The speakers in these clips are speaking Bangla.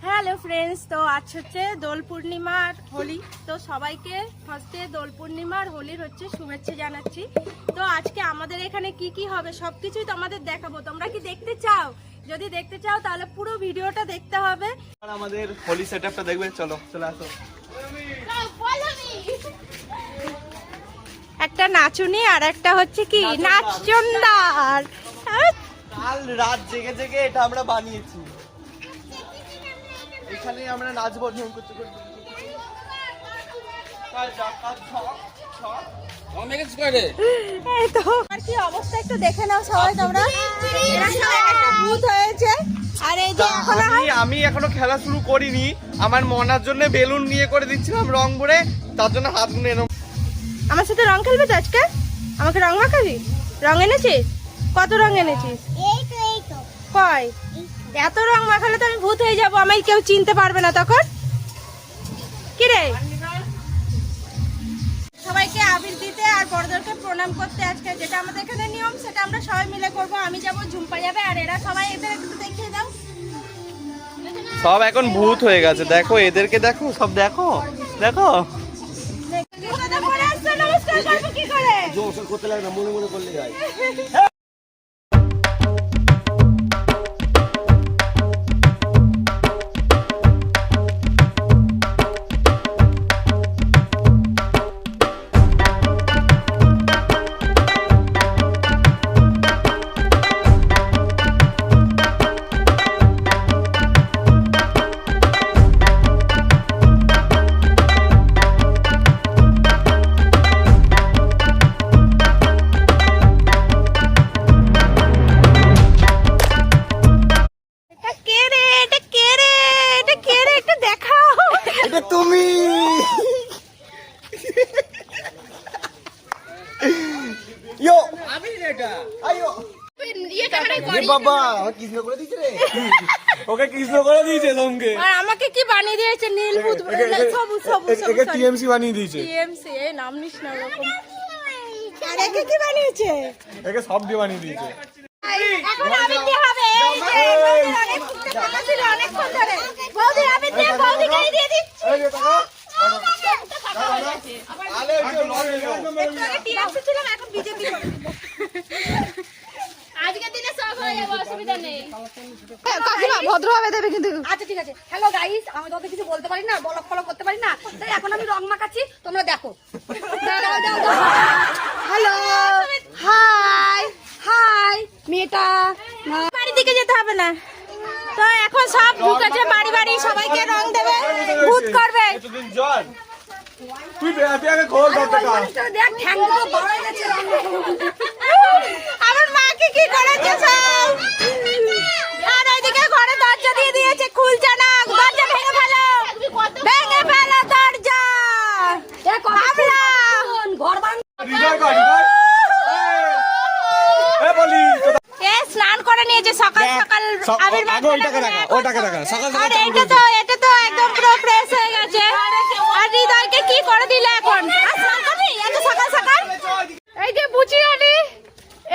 হ্যালো ফ্রেন্ডস, তো আজ হচ্ছে দোল পূর্ণিমা আর হোলি। তো সবাইকে ফার্স্টে দোল পূর্ণিমা আর হোলির হচ্ছে শুভেচ্ছা জানাচ্ছি। তো আজকে আমাদের এখানে কি কি হবে সবকিছুই তোমাদের দেখাবো। তোমরা কি দেখতে চাও? যদি দেখতে চাও তাহলে পুরো ভিডিওটা দেখতে হবে। আর আমাদের হোলি সেটআপটা দেখবে, চলো চলে আসো। একটা নাচুনি আর একটা হচ্ছে কি নাচচন্দার। কাল রাত জেগে জেগে এটা আমরা বানিয়েছি। এখানে আমরা নাচবো ঢং করতে করতে। এই তো আর কি অবস্থা একটু দেখে নাও সবাই তোমরা। এরা সব একটা ভূত হয়েছে। আর এই যে আমি এখনো খেলা শুরু করিনি। আমার মনার জন্য বেলুন নিয়ে করে দিচ্ছিলাম রং ভরে, তার জন্য হাত গুনে এরকম। আমার সাথে রং খেলবে তো আজকে? আমাকে রং মাখাবি? রং এনেছিস? কত রং এনেছিস? কয়? এত রং মাখালে তো আমি ভূত হয়ে যাবো, আমায় কেউ চিনতে পারবে না তখন। কি রে, সবাইকে আবির দিতে আর বড়দেরকে প্রণাম করতে আজকে যেটা আমাদের এখানে নিয়ম সেটা আমরা সবাই মিলে করব। আমি যাবো, ঝুম্পা যাবে, আর এরা সবাই এদের একটু দেখিয়ে দাও। সব এখন ভূত হয়ে গেছে, দেখো এদেরকে, দেখো সব, দেখো দেখো। নমস্কার করবো কি করে? জোর করতে লাগে না, মনে মনে করলে যায়। তুমি ওকে কৃষ্ণ করে দিয়েছে তোমাকে। আর আমাকে কি বানিয়ে দিয়েছে? নীল ভূত, সবুজ সবুজ একে টিএমসি বানিয়ে দিয়েছে। টিএমসি এই নাম নিস না এরকম। আর একে কি বানিয়েছে? একে সব দিয়ে বানিয়ে দিয়েছে। এখন আবির দিয়ে হবে। এই যে বৌদির অনেক কথা ছিল অনেকক্ষণ ধরে। বৌদি আবির দিয়ে, বৌদিকে দিয়ে দি। এই যে দেখো টিএমসি ছিলাম, এখন বিজেপি করে দিল। আজকের দিনে সব হয়ে যাবে, অসুবিধা নেই। কাকিমা ভদ্রভাবে দেবে কিন্তু। আচ্ছা ঠিক আছে। হ্যালো গাইস, আমি তো কিছু বলতে পারি না, বলক ফলো করতে পারি না, তাই এখন আমি রং মাখাচ্ছি, তোমরা দেখো। হ্যালো, হাই হাই মেয়েটা। বাড়ির দিকে যেতে হবে না তো, এখন সব ঢুকেছে বাড়ি বাড়ি, সবাইকে রং দেবে, ভূত করবে। এতদিন জল তুই আগে খোল দাও। দেখ ঠ্যাংগুলো বড় হয়ে গেছে। আমার মাকে কি করেছে সব? আর ওইদিকে ঘরে দরজা দিয়ে দিয়েছে, খুলছে না। দরজা ভেঙে ফেলো, ভেঙে ফেলো দরজা। আমরা ঘর বান এ স্নান করে নিয়েছে সকাল সকাল। আবির আর এটা তো একদম পুরো ফ্রেশ হয়ে গেছে। আর হৃদয়কে কি করে দিলে এখন? আর স্নান করবি এত সকাল সকাল? এই যে বুচিয়ানি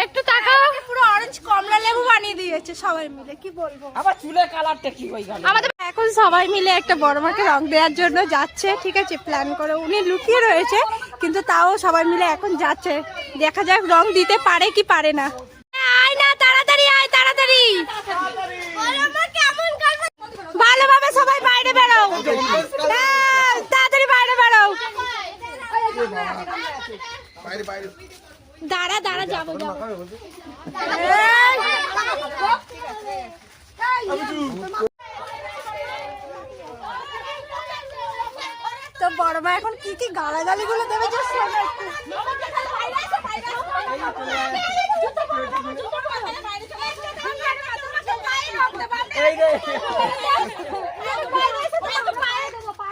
একটু তাকাও, পুরো অরেঞ্জ কমলা লেবু বানিয়ে দিয়েছে সবাই মিলে। কি বলবো, আবার চুলের কালারটা কি হয়ে গেল? আমাদের এখন সবাই মিলে একটা বড় মাকে রং দেওয়ার জন্য যাচ্ছে। ঠিক আছে, প্ল্যান করে উনি লুকিয়ে রয়েছে, কিন্তু তাও সবাই মিলে এখন যাচ্ছে। দেখা যাক রং দিতে পারে কি পারে না। আয় না, তাড়াতাড়ি আয়, তাড়াতাড়ি। ভালোভাবে সবাই বাইরে বেরো, তাড়াতাড়ি বাইরে বেরো। দাঁড়া দাঁড়া, যাবো যাবো। তো বড় মা এখন কি কি গালাগালি গুলো দেবে যে শোনো একটু।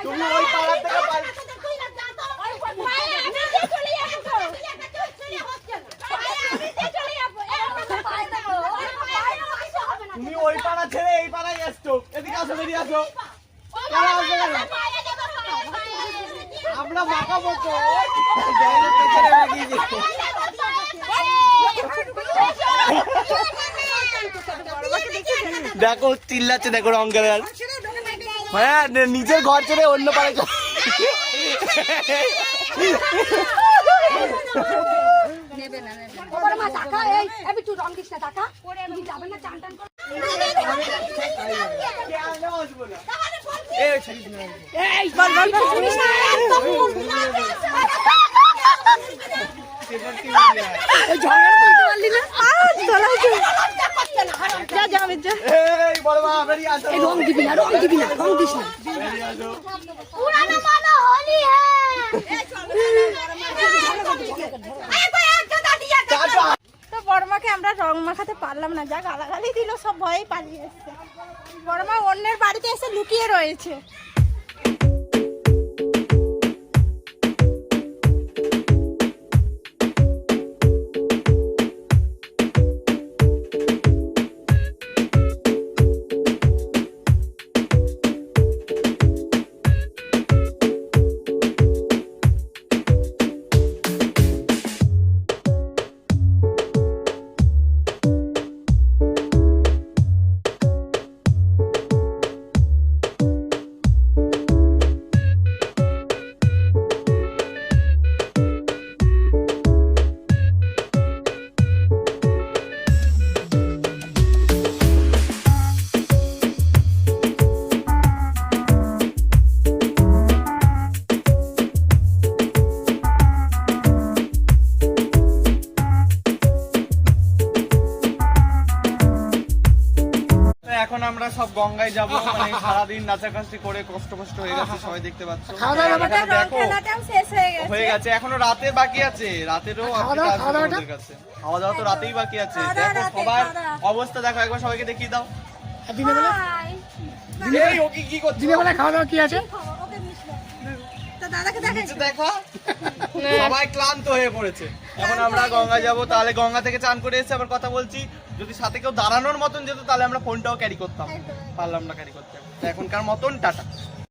তুমি ওই পাড়া থেকে তুমি ওই পাড়া ছেড়ে এই পাড়ায় এসছো, এদিকে আসো, বেরিয়ে আসো। আমরা মাখাবো তো। দেখো চিল্লাচ্ছে, দেখো রং কালার। মানে নিজের ঘর ছেড়ে অন্য পাড়ায় ওপরে মা টাকা এই এবি তুই রং দিস না টাকা তুমি যাবেন না চান টান করে এই বল বল শুনিস না এই ঝগড়া করতে পারলি না যা যা মির্জা এই বড় মা বেরিয়ে আসো এই রং দিবি না রং দিস না বেরিয়ে আসো পুরানো মানো হোলি তো বড়মাকে আমরা রং মাখাতে পারলাম না, যা গালাগালি দিল সব ভয়েই পালিয়ে এসছে। বড়মা অন্যের বাড়িতে এসে লুকিয়ে রয়েছে। এখন আমরা সব গঙ্গায় যাবো, মানে সারাদিন নাচাকাচি করে কষ্ট হয়ে গেছে, সবাই দেখতে পাচ্ছ। আমাদের রং দেখো খেলাটাও শেষ হয়ে গেছে। এখনো রাতে বাকি আছে, রাতেরও খাওয়া দাওয়া তো রাতেই বাকি আছে। দেখো সবার অবস্থা দেখো, একবার সবাইকে দেখিয়ে দাও। এই ও কি করছে? দিনের বেলা খাওয়া দাওয়া কি আছে? তো দাদাকে দেখে নিচে দেখা সবাই ক্লান্ত হয়ে পড়েছে। এখন আমরা গঙ্গা যাব, তাহলে গঙ্গা থেকে চান করে এসে আবার কথা বলছি। যদি সাথে কেউ দাঁড়ানোর মতন যেত তাহলে আমরা ফোনটাও ক্যারি করতাম, পারলাম না ক্যারি করতে। এখনকার মতন টাটা।